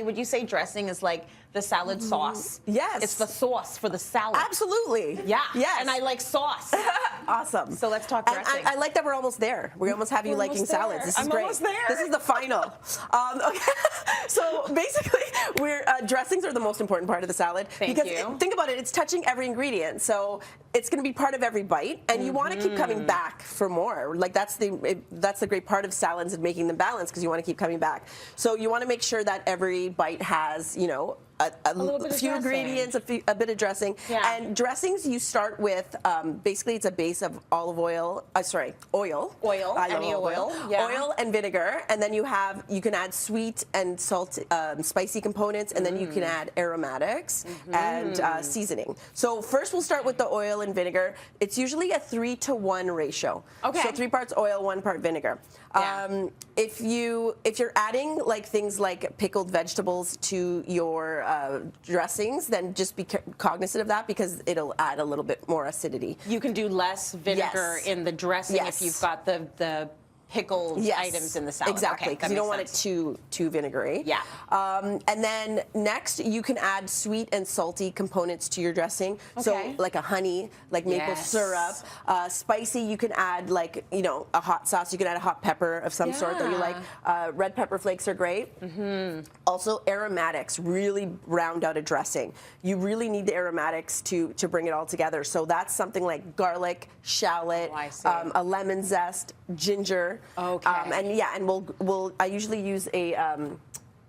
would you say dressing is like the salad sauce? Yes. It's the sauce for the salad. Absolutely. Yeah. Yes. And I like sauce. Awesome. So let's talk dressing. And I like that we're almost there. We almost have you liking salads. This is great. Almost there. This is the final. Okay. So basically, dressings are the most important part of the salad. Thank because you. Think about it. It's touching every ingredient. So it's going to be part of every bite, and you want to keep coming back for more. Like that's the great part of salads and making them balanced, because you want to keep coming back. So you want to make sure that every bite has, you know, a few ingredients, a bit of dressing. Yeah. And dressings, you start with, basically it's a base of olive oil, oil. Oil, I love any olive oil. Yeah. Oil and vinegar, and then you can add sweet and salt, spicy components, and then you can add aromatics and seasoning. So first we'll start with the oil and vinegar. It's usually a 3-to-1 ratio. Okay. So 3 parts oil, 1 part vinegar. Yeah. If you're adding like things like pickled vegetables to your dressings, then just be cognizant of that, because it'll add a little bit more acidity. You can do less vinegar in the dressing if you've got the pickled items in the salad. Exactly, because you don't want it too vinegary. Yeah. And then next, you can add sweet and salty components to your dressing. Okay. So like a honey, like maple syrup. Spicy, you can add like, you know, a hot sauce. You can add a hot pepper of some sort that you like. Red pepper flakes are great. Also, aromatics really round out a dressing. You really need the aromatics to bring it all together. So that's something like garlic, shallot, a lemon zest, ginger. Okay. I usually use a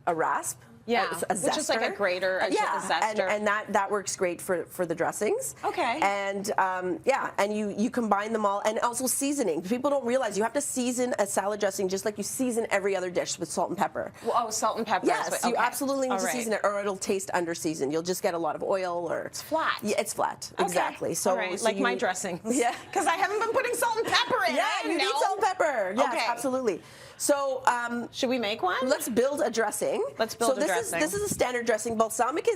rasp. Yeah, a zester. which is like a grater, a zester. And that works great for the dressings. Okay. And and you combine them all, and also seasoning. People don't realize you have to season a salad dressing just like you season every other dish with salt and pepper. Well, salt and pepper. Yes, you absolutely need to season it, or it'll taste under seasoned. You'll just get a lot of oil, or it's flat. Yeah, it's flat. Okay. Exactly. So, like my dressings. Yeah. Because I haven't been putting salt and pepper in. Yeah, you need salt and pepper. Yes, absolutely. So should we make one? Let's build a dressing. Let's build a dressing. This is a standard dressing. Balsamic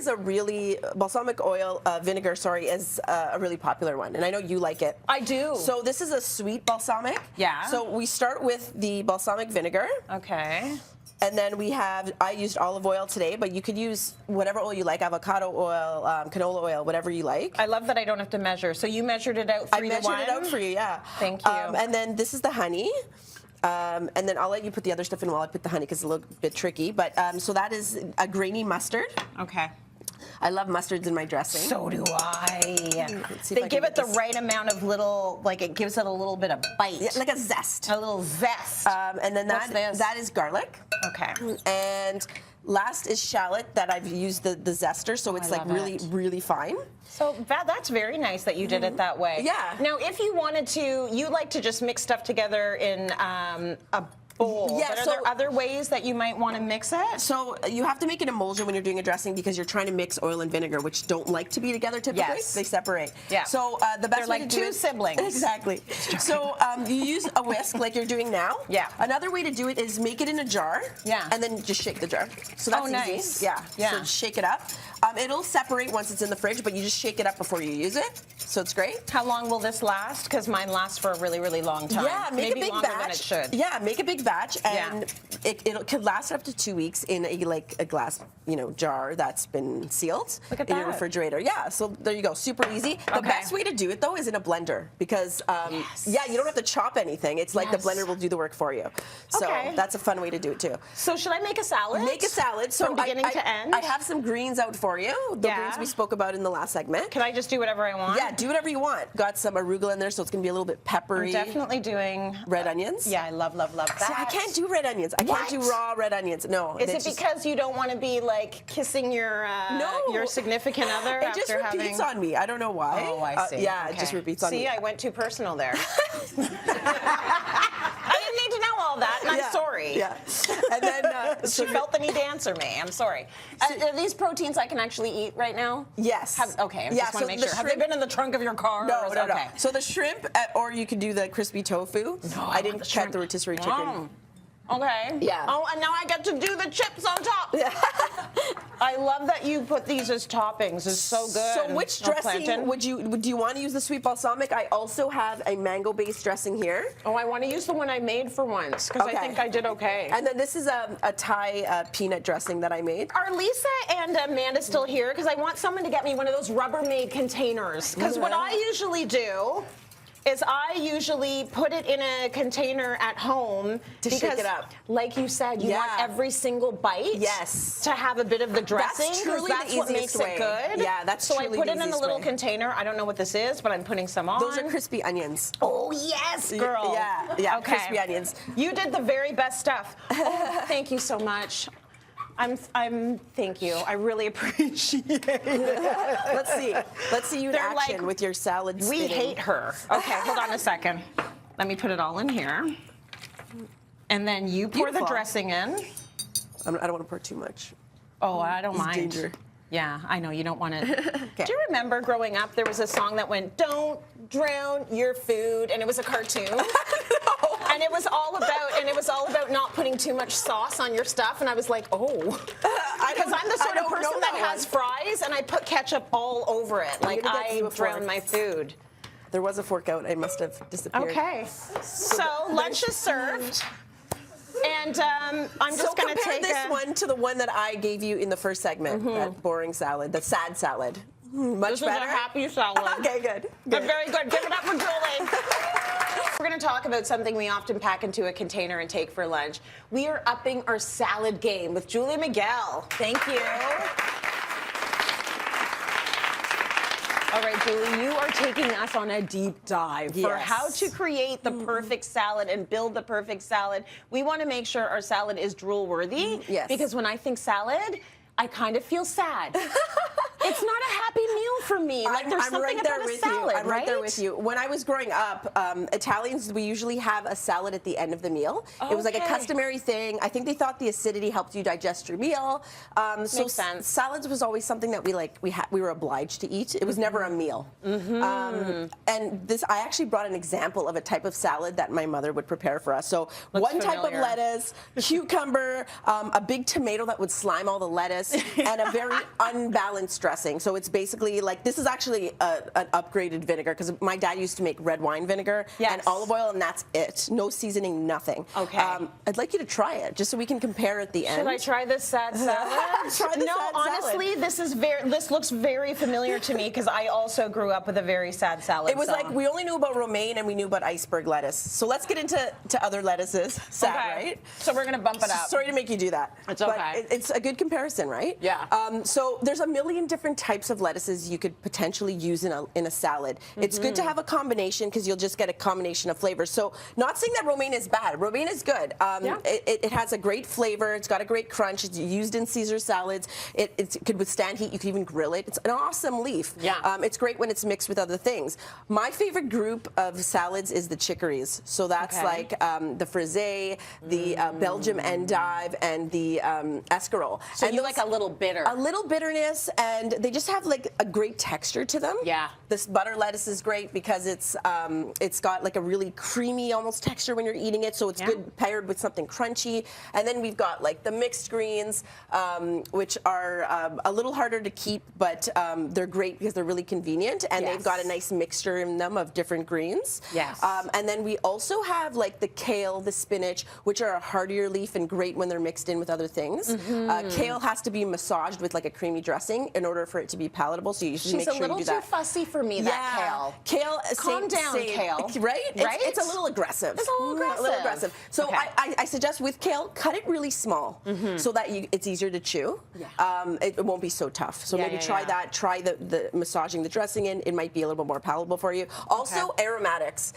oil, vinegar, is a really popular one, and I know you like it. I do. So this is a sweet balsamic. Yeah. So we start with the balsamic vinegar. Okay. And then I used olive oil today, but you could use whatever oil you like, avocado oil, canola oil, whatever you like. I love that I don't have to measure. So you measured it out 3-to-1? I measured it out for you, yeah. Thank you. And then this is the honey. And then I'll let you put the other stuff in while I put the honey, because it's a little bit tricky. But so that is a grainy mustard. Okay. I love mustards in my dressing. So do I. They give it the right amount of little, like it gives it a little bit of bite. Yeah, like a zest. A little zest. And then that is garlic. Okay. And last is shallot that I've used the zester, so it's like really fine. So that's very nice that you did it that way. Yeah. Now, if you wanted to, you like to just mix stuff together in a bowl. Yeah, but are there other ways that you might want to mix it? So you have to make an emulsion when you're doing a dressing, because you're trying to mix oil and vinegar, which don't like to be together typically. Yes. They separate. Yeah. So the best way to do two siblings. Exactly. So you use a whisk like you're doing now. Yeah. Another way to do it is make it in a jar. Yeah. And then just shake the jar. So that's nice. easy. Yeah. Yeah. So shake it up. It'll separate once it's in the fridge, but you just shake it up before you use it. So it's great. How long will this last? Because mine lasts for a really, really long time. Yeah, make Maybe a big longer batch. than it should. Yeah, make a big batch, and it could last up to 2 weeks in a glass, jar that's been sealed. Look at in that. your refrigerator. Yeah, so there you go, super easy. The best way to do it though is in a blender, because you don't have to chop anything. It's like the blender will do the work for you. So that's a fun way to do it too. So should I make a salad? Make a salad. So from beginning to end. I have some greens out for you. The greens we spoke about in the last segment. Can I just do whatever I want? Yeah, do whatever you want. Got some arugula in there, so it's gonna be a little bit peppery. I'm definitely doing red onions. Yeah, I love that. See, I can't do red onions. I can't do raw red onions. No. Is it because you don't want to be like kissing your significant other it just repeats on me. I don't know why. Oh, I see. It just repeats on me. See, I went too personal there. I didn't need to know all that, and I'm sorry. Yeah. And then she felt the need to answer me. I'm sorry. Are these proteins I can actually eat right now? Yes. Okay. I just want to make sure. Have they been in the trunk of your car? No. So the shrimp, or you could do the crispy tofu. No, I didn't cut the rotisserie chicken. Okay. Yeah. Oh, and now I get to do the chips on top. Yeah. I love that you put these as toppings. It's so good. So which dressing do you want to use the sweet balsamic? I also have a mango-based dressing here. Oh, I want to use the one I made for once because I think I did okay. And then this is a Thai peanut dressing that I made. Are Lisa and Amanda still here? Because I want someone to get me one of those Rubbermaid containers. Because what I usually do is I usually put it in a container at home to shake it up. Like you said, you want every single bite to have a bit of the dressing. That's truly that's what makes it good. Yeah, that's so truly I put it in a little way. Container. I don't know what this is, but I'm putting some on. Those are crispy onions. Oh yes, girl. Yeah, okay. Crispy onions. You did the very best stuff. Oh, thank you so much. Thank you. I really appreciate it. Let's see you in action with your salad spinning. We hate her. Okay, hold on a second. Let me put it all in here. And then you pour the dressing in. I don't want to pour too much. Oh, I don't mind. Danger. Yeah, I know, you don't want to. Do you remember growing up, there was a song that went, "Don't drown your food," and it was a cartoon. And it was all about not putting too much sauce on your stuff, and I was like, oh. Because I'm the sort of person that has fries, and I put ketchup all over it. Like, I drown my food. There was a fork out. I must have disappeared. Okay. So lunch is served. And I'm just going to take this one to the one that I gave you in the first segment, that boring salad, the sad salad. Much better? This is a happy salad. Okay, good. Very good. Give it up for Julie. We're going to talk about something we often pack into a container and take for lunch. We are upping our salad game with Julie and Miguel. Thank you. All right, Julie, you are taking us on a deep dive for how to create the perfect salad and build the perfect salad. We want to make sure our salad is drool-worthy. Yes. Because when I think salad, I kind of feel sad. It's not a happy meal for me. Like there's something about a salad, I'm right there with you. When I was growing up, Italians, we usually have a salad at the end of the meal. Okay. It was like a customary thing. I think they thought the acidity helped you digest your meal. Makes sense. Salads was always something that we were obliged to eat. It was never a meal. And this, I actually brought an example of a type of salad that my mother would prepare for us. So one type of lettuce, cucumber, a big tomato that would slime all the lettuce, and a very unbalanced dressing. So it's basically like, this is actually an upgraded vinegar, because my dad used to make red wine vinegar and olive oil, and that's it. No seasoning, nothing. Okay. I'd like you to try it, just so we can compare at the end. Should I try this sad salad? Honestly, this looks very familiar to me, because I also grew up with a very sad salad. It was like, we only knew about romaine and we knew about iceberg lettuce. So let's get into other lettuces. Sad, right? So we're going to bump it up. Sorry to make you do that. It's okay. But it's a good comparison, right? Yeah. So there's a million different types of lettuces you could potentially use in a salad. It's good to have a combination, because you'll just get a combination of flavors. So not saying that romaine is bad. Romaine is good. It has a great flavor. It's got a great crunch. It's used in Caesar salads. It could withstand heat. You could even grill it. It's an awesome leaf. Yeah. It's great when it's mixed with other things. My favorite group of salads is the chicories. So that's like the frisée, the Belgium endive, and the escarole. So and you like a little bitter. A little bitterness, and they just have like a great texture to them. Yeah. This butter lettuce is great because it's got like a really creamy almost texture when you're eating it, so it's good paired with something crunchy. And then we've got like the mixed greens, which are a little harder to keep, but they're great because they're really convenient, and they've got a nice mixture in them of different greens. Yes. And then we also have like the kale, the spinach, which are a heartier leaf and great when they're mixed in with other things. Kale has to be massaged with like a creamy dressing in order for it to be palatable, so you should make sure you do that. She's a little too fussy for me, that kale. Kale, calm down, kale. Right? It's a little aggressive. It's a little aggressive. So I suggest with kale, cut it really small so that it's easier to chew. Yeah. It won't be so tough. So maybe try that. Try the massaging the dressing in. It might be a little bit more palatable for you. Also, aromatics.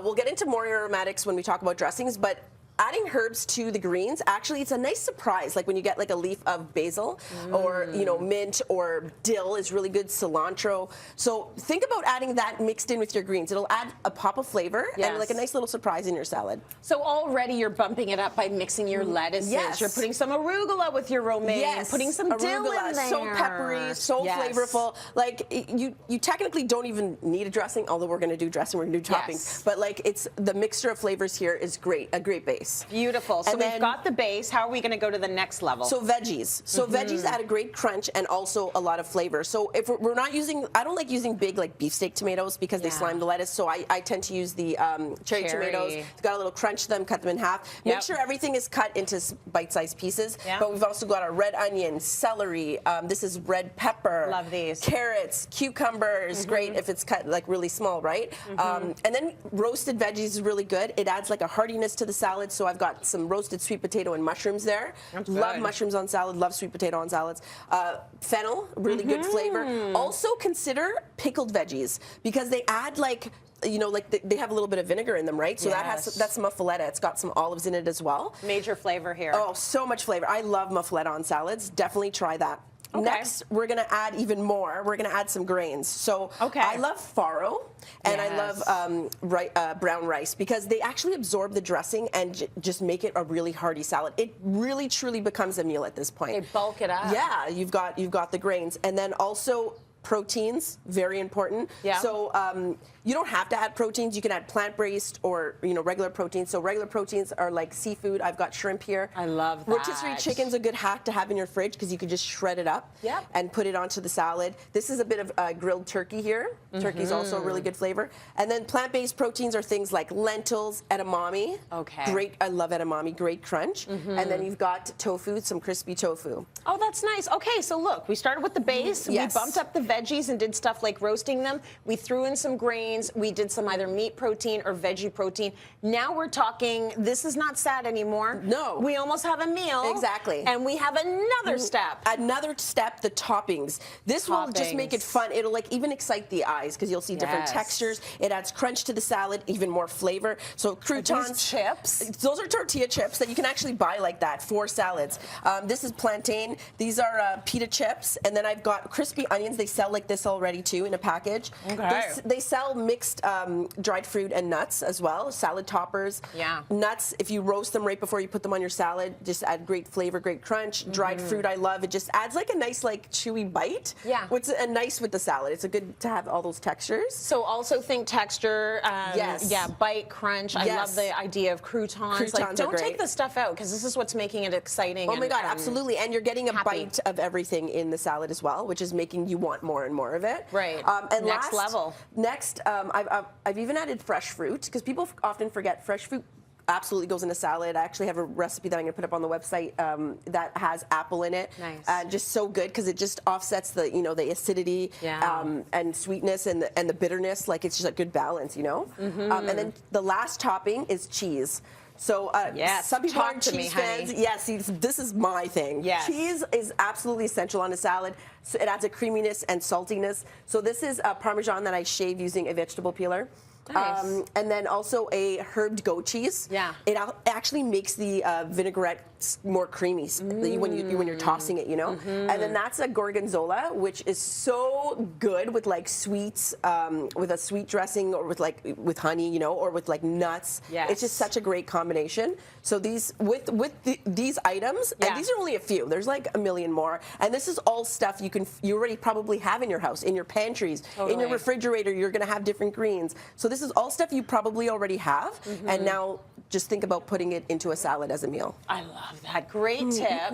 We'll get into more aromatics when we talk about dressings, but adding herbs to the greens, actually, it's a nice surprise. Like when you get like a leaf of basil or, mint or dill is really good, cilantro. So think about adding that mixed in with your greens. It'll add a pop of flavor and like a nice little surprise in your salad. So already you're bumping it up by mixing your lettuces. Yes. You're putting some arugula with your romaine, putting some dill in there. So peppery, so flavorful. Like you technically don't even need a dressing, although we're going to do dressing, we're going to do toppings. But like the mixture of flavors here is great, a great base. base. Beautiful. So And we've then- got the base. How are we going to go to the next level? So veggies. So veggies add a great crunch and also a lot of flavor. So if we're not using, I don't like using big like beefsteak tomatoes because they slime the lettuce. So I tend to use the cherry tomatoes. They've got a little crunch to them, cut them in half. Make sure everything is cut into bite-sized pieces. But we've also got our red onion, celery. This is red pepper. Love these. Carrots, cucumbers. Great if it's cut like really small, right? And then roasted veggies is really good. It adds like a heartiness to the salad. So I've got some roasted sweet potato and mushrooms there. Love mushrooms on salad. Love sweet potato on salads. Fennel, really good flavor. Also consider pickled veggies because they add like, you know, like they have a little bit of vinegar in them, right? So that's muffaletta. It's got some olives in it as well. Major flavor here. Oh, so much flavor. I love muffaletta on salads. Definitely try that. Okay. Next, we're going to add even more. We're going to add some grains. So I love farro and I love brown rice because they actually absorb the dressing and just make it a really hearty salad. It really truly becomes a meal at this point. They bulk it up. Yeah, you've got the grains. And then also proteins, very important. Yeah. So you don't have to add proteins. You can add plant-based or regular proteins. So regular proteins are like seafood. I've got shrimp here. I love that. Rotisserie chicken's a good hack to have in your fridge because you can just shred it up and put it onto the salad. This is a bit of grilled turkey here. Turkey's also a really good flavor. And then plant-based proteins are things like lentils, edamame. Okay. Great. I love edamame. Great crunch. And then you've got tofu, some crispy tofu. Oh, that's nice. Okay, so look, we started with the base. Yes. We bumped up the veggies and did stuff like roasting them. We threw in some grains. We did some either meat protein or veggie protein. Now we're talking, this is not sad anymore. No. We almost have a meal. Exactly. And we have another step. Another step, the toppings. This will just make it fun. It'll like even excite the eyes because you'll see different textures. It adds crunch to the salad, even more flavor. So croutons. These chips? Those are tortilla chips that you can actually buy like that for salads. This is plantain. These are pita chips. And then I've got crispy onions. They sell like this already too in a package. Okay. They sell mixed dried fruit and nuts as well. Salad toppers. Yeah. Nuts, if you roast them right before you put them on your salad, just add great flavor, great crunch. Dried fruit, I love. It just adds like a nice like chewy bite. Yeah. Which is nice with the salad. It's a good to have all those textures. So also think texture. Yes. Yeah, bite, crunch. I love the idea of croutons. Croutons are don't take great. the stuff out because this is what's making it exciting. Oh my God, absolutely. And you're getting a happy. bite of everything in the salad as well, which is making you want more and more of it. Right. And Next level. Next, I've even added fresh fruit because people often forget fresh fruit absolutely goes in a salad. I actually have a recipe that I'm going to put up on the website that has apple in it. Nice. Just so good because it just offsets the the acidity and sweetness and the bitterness. Like it's just a good balance, And then the last topping is cheese. So some people aren't cheese fans. Yes, this is my thing. Yes. Cheese is absolutely essential on a salad. So it adds a creaminess and saltiness. So this is Parmesan that I shave using a vegetable peeler. Nice. And then also a herbed goat cheese. Yeah. It actually makes the vinaigrette more creamy when you're tossing it, And then that's a gorgonzola, which is so good with like sweets, with a sweet dressing or with honey, or with like nuts. Yes. It's just such a great combination. So these these items, and these are only a few. There's like a million more, and this is all stuff you already probably have in your house, in your pantries, in your refrigerator. You're gonna have different greens. So this is all stuff you probably already have, and now just think about putting it into a salad as a meal. I love that. Great tip.